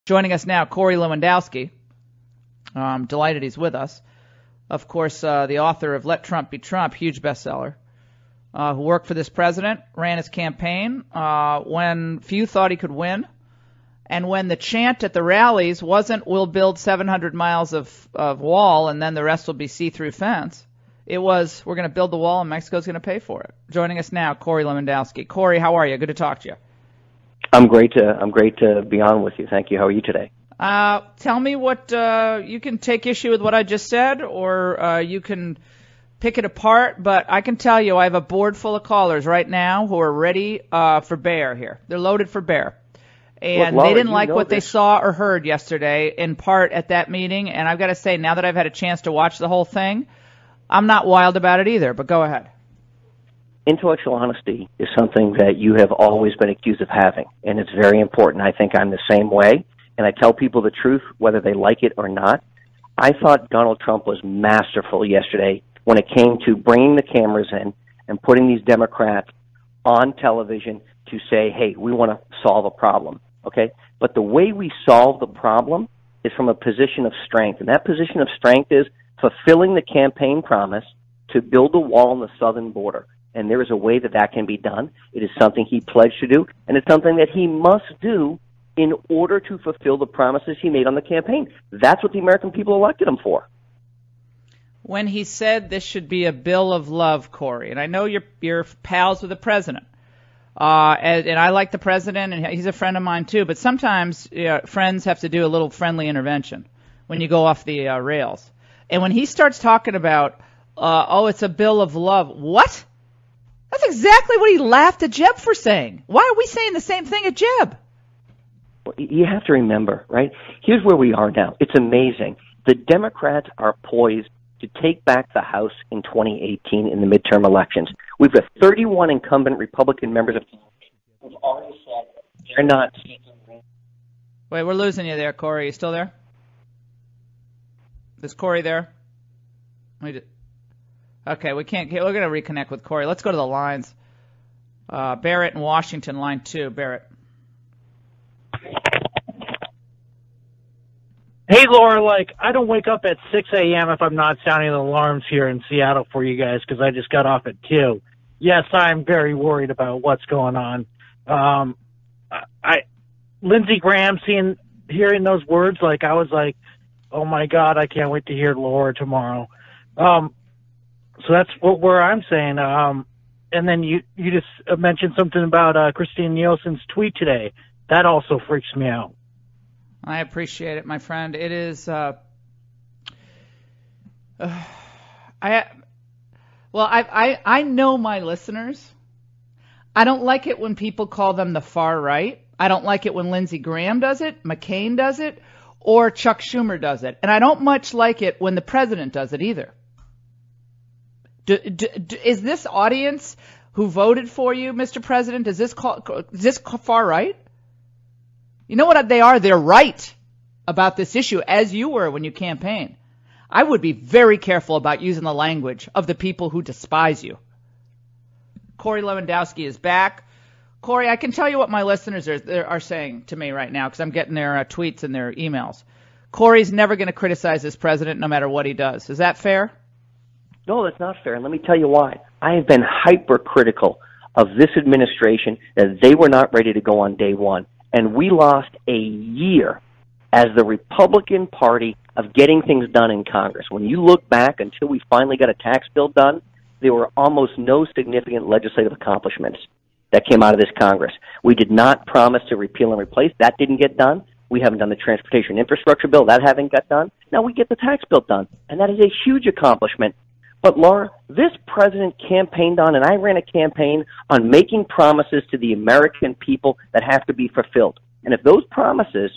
Joining us now, Corey Lewandowski. Delighted he's with us. Of course, the author of Let Trump Be Trump, huge bestseller, who worked for this president, ran his campaign when few thought he could win, and when the chant at the rallies wasn't, we'll build 700 miles of wall and then the rest will be see-through fence. It was, we're going to build the wall and Mexico's going to pay for it. Joining us now, Corey Lewandowski. Corey, how are you? Good to talk to you. I'm great to be on with you. Thank you. How are you today? Tell me what you can take issue with what I just said, or you can pick it apart. But I can tell you, I have a board full of callers right now who are ready for bear here. They're loaded for bear, and Laura, they didn't like what this. they saw or heard yesterday, in part at that meeting. And I've got to say, now that I've had a chance to watch the whole thing, I'm not wild about it either. But go ahead. Intellectual honesty is something that you have always been accused of having, and it's very important. I think I'm the same way, and I tell people the truth whether they like it or not. I thought Donald Trump was masterful yesterday when it came to bringing the cameras in and putting these Democrats on television to say, hey, we want to solve a problem, okay? But the way we solve the problem is from a position of strength, and that position of strength is fulfilling the campaign promise to build a wall on the southern border. And there is a way that that can be done. It is something he pledged to do, and it's something that he must do in order to fulfill the promises he made on the campaign. That's what the American people elected him for. When he said this should be a bill of love, Corey, and I know you're pals with the president, and I like the president, and he's a friend of mine too, but sometimes friends have to do a little friendly intervention when you go off the rails. And when he starts talking about, it's a bill of love, what? That's exactly what he laughed at Jeb for saying. Why are we saying the same thing at Jeb? Well, you have to remember, right? Here's where we are now. It's amazing. The Democrats are poised to take back the House in 2018 in the midterm elections. We've got 31 incumbent Republican members of Congress who've already said they're not seeking. Wait, we're losing you there, Corey. You still there? Is Corey there? Okay, we're going to reconnect with Corey. Let's go to the lines. Barrett in Washington, line 2. Barrett. Hey, Laura, I don't wake up at 6 a.m. if I'm not sounding alarms here in Seattle for you guys because I just got off at 2. Yes, I'm very worried about what's going on. Lindsey Graham, hearing those words, I was like, oh, my God, I can't wait to hear Laura tomorrow. So that's where I'm saying. And then you just mentioned something about Christine Nielsen's tweet today. That also freaks me out. I appreciate it, my friend. It is. I know my listeners. I don't like it when people call them the far right. I don't like it when Lindsey Graham does it, McCain does it, or Chuck Schumer does it. And I don't much like it when the president does it either. Is this audience who voted for you, Mr. President, is this far right? You know what they are? They're right about this issue, as you were when you campaigned. I would be very careful about using the language of the people who despise you. Corey Lewandowski is back. Corey, I can tell you what my listeners are saying to me right now because I'm getting their tweets and their emails. Corey's never going to criticize this president no matter what he does. Is that fair? No, that's not fair, and let me tell you why. I have been hypercritical of this administration that they were not ready to go on day one, and we lost a year as the Republican Party of getting things done in Congress. When you look back until we finally got a tax bill done, there were almost no significant legislative accomplishments that came out of this Congress. We did not promise to repeal and replace. That didn't get done. We haven't done the transportation infrastructure bill. That hasn't got done. Now we get the tax bill done, and that is a huge accomplishment. But, Laura, this president campaigned on, and I ran a campaign on making promises to the American people that have to be fulfilled. And if those promises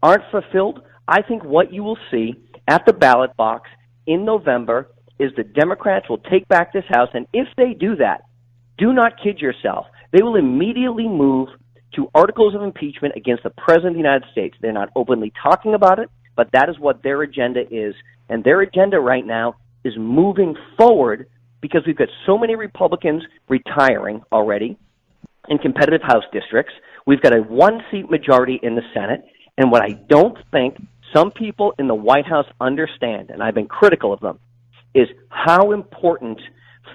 aren't fulfilled, I think what you will see at the ballot box in November is the Democrats will take back this House, and if they do that, do not kid yourself. They will immediately move to articles of impeachment against the President of the United States. They're not openly talking about it, but that is what their agenda is. And their agenda right now is moving forward because we've got so many Republicans retiring already in competitive House districts. We've got a one-seat majority in the Senate, And what I don't think some people in the White House understand, and I've been critical of them, is how important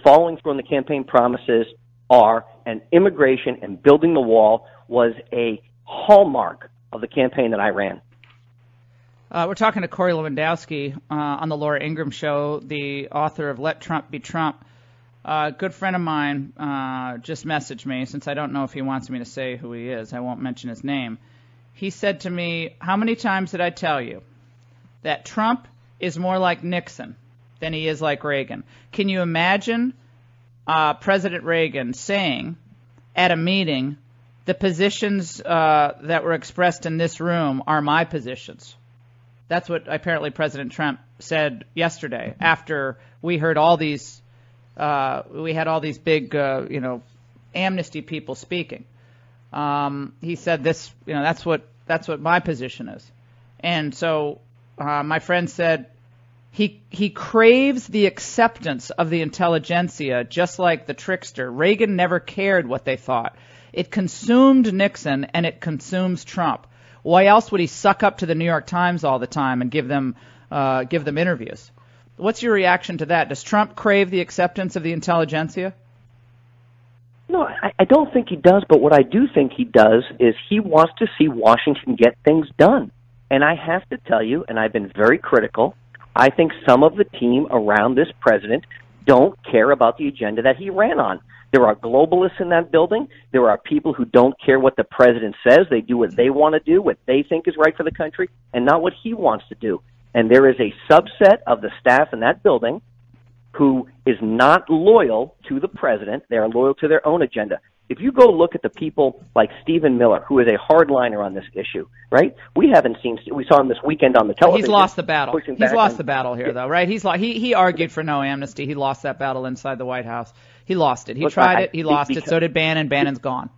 following through on the campaign promises are, and immigration and building the wall was a hallmark of the campaign that I ran. We're talking to Corey Lewandowski on the Laura Ingraham Show, the author of Let Trump Be Trump. A good friend of mine just messaged me. Since I don't know if he wants me to say who he is, I won't mention his name. He said to me, how many times did I tell you that Trump is more like Nixon than he is like Reagan? Can you imagine President Reagan saying at a meeting, the positions that were expressed in this room are my positions? That's what apparently President Trump said yesterday after we heard all these, we had all these big, amnesty people speaking. He said this, that's what my position is. And so my friend said he craves the acceptance of the intelligentsia, just like the trickster. Reagan never cared what they thought. It consumed Nixon and it consumes Trump. Why else would he suck up to the New York Times all the time and give them interviews? What's your reaction to that? Does Trump crave the acceptance of the intelligentsia? No, I don't think he does, but what I do think he does is he wants to see Washington get things done. And I have to tell you, and I've been very critical, I think some of the team around this president don't care about the agenda that he ran on. There are globalists in that building. There are people who don't care what the president says. They do what they want to do, what they think is right for the country, and not what he wants to do. And there is a subset of the staff in that building who is not loyal to the president. They are loyal to their own agenda. If you go look at the people like Stephen Miller, who is a hardliner on this issue, right? We saw him this weekend on the television. He's lost the battle. He's lost the battle here, though, right? He argued for no amnesty. He lost that battle inside the White House. He lost it. He tried it. He lost it. So did Bannon. Bannon's gone.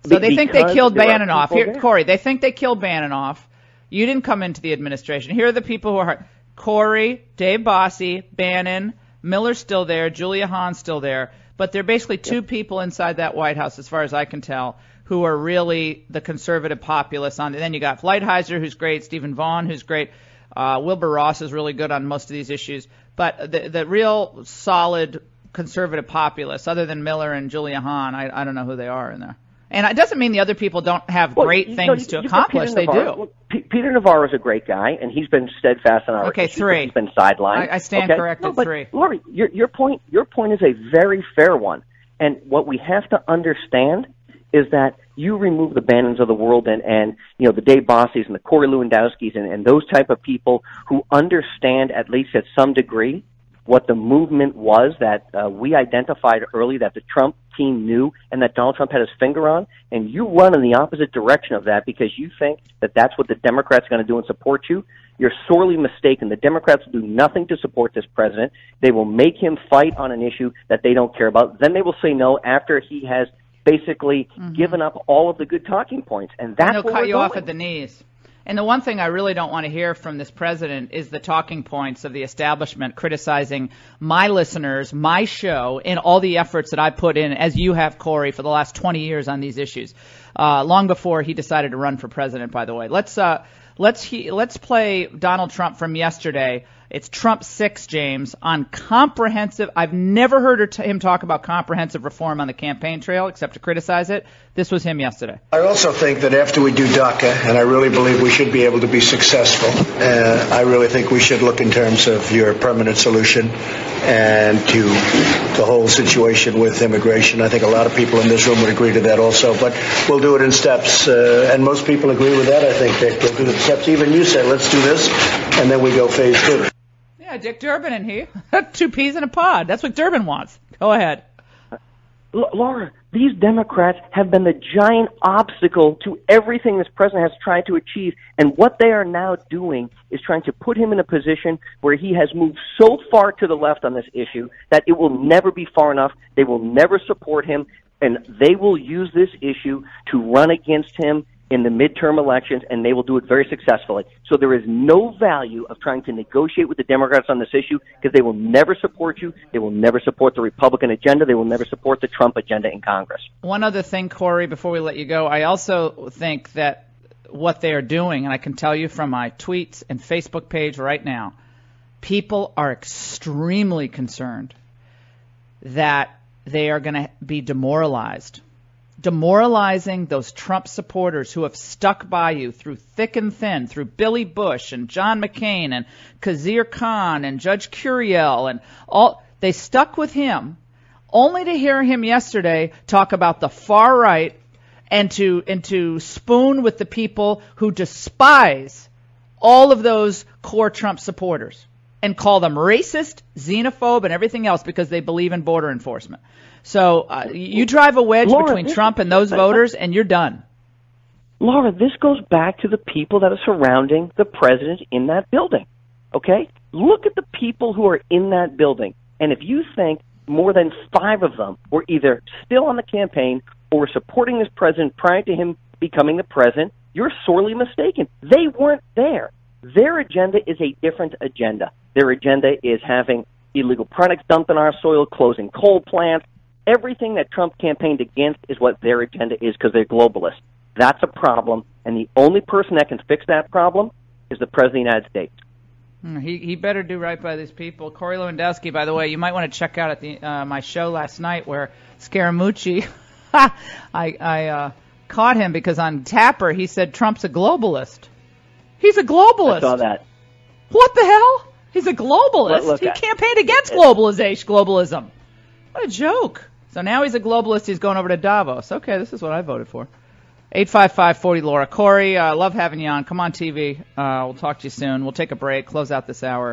So they think they killed Bannon off. Here, Corey, they think they killed Bannon off. You didn't come into the administration. Here are the people who are Corey, Dave Bossie, Bannon, Miller's still there, Julia Hahn's still there. But there are basically two people inside that White House, as far as I can tell, who are really the conservative populists. And then you got Lighthizer, who's great, Stephen Vaughn, who's great. Wilbur Ross is really good on most of these issues. But the real solid conservative populists, other than Miller and Julia Hahn, I don't know who they are in there. And it doesn't mean the other people don't have great things to accomplish. They do. Well, Peter Navarro is a great guy, and he's been steadfast on our issues. Three. He's been sidelined. I stand corrected. Three. Laurie, your point is a very fair one. And what we have to understand is that you remove the Bannons of the world and the Dave Bossies and the Corey Lewandowskis and those type of people who understand, at least at some degree, what the movement was that we identified early that the Trump team knew and that Donald Trump had his finger on, and you run in the opposite direction of that because you think that that's what the Democrats are going to do and support you, you're sorely mistaken. The Democrats will do nothing to support this president. They will make him fight on an issue that they don't care about. Then they will say no after he has basically given up all of the good talking points, and that's and they'll cut you off at the knees. And the one thing I really don't want to hear from this president is the talking points of the establishment criticizing my listeners, my show, and all the efforts that I put in, as you have, Corey, for the last 20 years on these issues, long before he decided to run for president, by the way. Let's play Donald Trump from yesterday. It's Trump 6, James, on comprehensive. I've never heard him talk about comprehensive reform on the campaign trail except to criticize it. This was him yesterday. I also think that after we do DACA, and I really believe we should be able to be successful, I really think we should look in terms of your permanent solution and to the whole situation with immigration. I think a lot of people in this room would agree to that also, but we'll do it in steps. And most people agree with that, I think, Dick. We'll do the steps. Even you say, let's do this, and then we go phase 2. Yeah, Dick Durbin in here. 2 peas in a pod. That's what Durbin wants. Go ahead. Laura, these Democrats have been the giant obstacle to everything this president has tried to achieve, and what they are now doing is trying to put him in a position where he has moved so far to the left on this issue that it will never be far enough. They will never support him, and they will use this issue to run against him in the midterm elections, and they will do it very successfully. So there is no value of trying to negotiate with the Democrats on this issue because they will never support you. They will never support the Republican agenda. They will never support the Trump agenda in Congress. One other thing, Corey, before we let you go, I also think that what they are doing, and I can tell you from my tweets and Facebook page right now, people are extremely concerned that they are going to be demoralized. Demoralizing those Trump supporters who have stuck by you through thick and thin, through Billy Bush and John McCain and Khizr Khan and Judge Curiel and all. They stuck with him only to hear him yesterday talk about the far right and to spoon with the people who despise all of those core Trump supporters and call them racist, xenophobe, and everything else because they believe in border enforcement. So you drive a wedge between Trump and those voters, and you're done. Laura, this goes back to the people that are surrounding the president in that building, okay? Look at the people who are in that building. And if you think more than 5 of them were either still on the campaign or were supporting this president prior to him becoming the president, you're sorely mistaken. They weren't there. Their agenda is a different agenda. Their agenda is having illegal products dumped on our soil, closing coal plants. Everything that Trump campaigned against is what their agenda is because they're globalists. That's a problem, and the only person that can fix that problem is the President of the United States. He better do right by these people. Corey Lewandowski, by the way, you might want to check out at the my show last night where Scaramucci, I caught him because on Tapper he said Trump's a globalist. He's a globalist. I saw that. What the hell? He's a globalist. Look, he campaigned against globalism. What a joke. So now he's a globalist. He's going over to Davos. Okay, this is what I voted for. 855-40-LAURA. Corey, love having you on. Come on TV. We'll talk to you soon. We'll take a break, close out this hour.